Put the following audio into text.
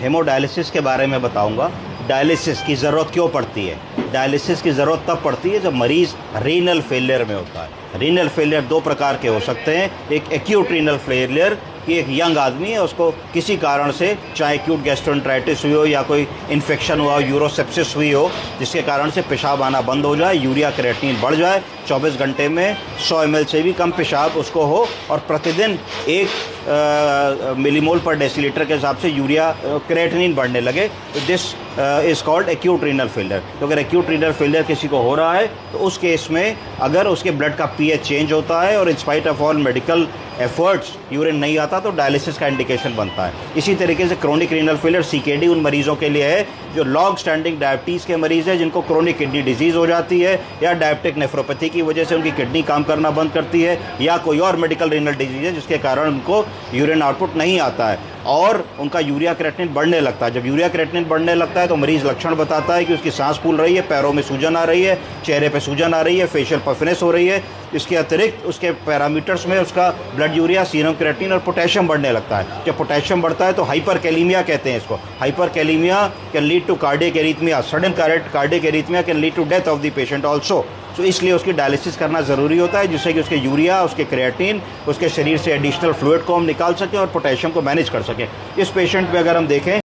Hemodialysis के बारे में बताऊंगा। डायलिसिस की ज़रूरत क्यों पड़ती है? डायलिसिस की ज़रूरत तब पड़ती है जब मरीज़ रीनल फेलियर में होता है। रीनल फेलियर दो प्रकार के हो सकते हैं। एक एक्यूट रीनल फेलियर कि एक यंग आदमी है, उसको किसी कारण से चाहे एक्यूट गैस्ट्रोएंटेराइटिस हुई हो या कोई इन्फेक्शन हुआ हो, यूरोसेप्सिस हुई हो, जिसके कारण से पेशाब आना बंद हो जाए, यूरिया क्रिएटिनिन बढ़ जाए, 24 घंटे में 100 ml से भी कम पेशाब उसको हो और प्रतिदिन 1 मिलीमोल पर डेसीलीटर के हिसाब से यूरिया क्रिएटिनिन बढ़ने लगे, तो this is called acute renal failure. तो अगर एक्यूट रीनल फेलियर किसी को हो रहा है तो उस केस में अगर उसके ब्लड का पीएच चेंज होता है और in spite of all medical efforts urine नहीं आता तो डायलिसिस का इंडिकेशन बनता है। इसी तरीके से क्रोनिक रीनल फेलियर सीकेडी उन मरीजों के लिए है जो लॉन्ग स्टैंडिंग डायबिटीज़ के मरीज़ हैं, जिनको क्रोनिक किडनी डिजीज़ हो जाती है या डायबिटिक नेफ्रोपैथी की वजह से उनकी किडनी काम करना बंद करती है या कोई और मेडिकल रीनल डिजीज़ है जिसके कारण उनको यूरिन आउटपुट नहीं आता है और उनका यूरिया क्रिएटिनिन बढ़ने लगता है। जब यूरिया क्रिएटिनिन बढ़ने लगता है तो मरीज़ लक्षण बताता है कि उसकी सांस फूल रही है, पैरों में सूजन आ रही है, चेहरे पे सूजन आ रही है, फेशियल पफनेस हो रही है। इसके अतिरिक्त उसके पैरामीटर्स में उसका ब्लड यूरिया, सीरम क्रिएटिनिन और पोटेशियम बढ़ने लगता है। जब पोटेशियम बढ़ता है तो हाइपरकैलेमिया कहते हैं इसको। Hyperkalaemia can lead to cardiac arrhythmia, sudden cardiac arrhythmia can lead to death of the patient also. तो इसलिए उसकी डायलिसिस करना ज़रूरी होता है जिससे कि उसके यूरिया, उसके क्रिएटिन, उसके शरीर से एडिशनल फ्लूइड को हम निकाल सकें और पोटेशियम को मैनेज कर सकें। इस पेशेंट में अगर हम देखें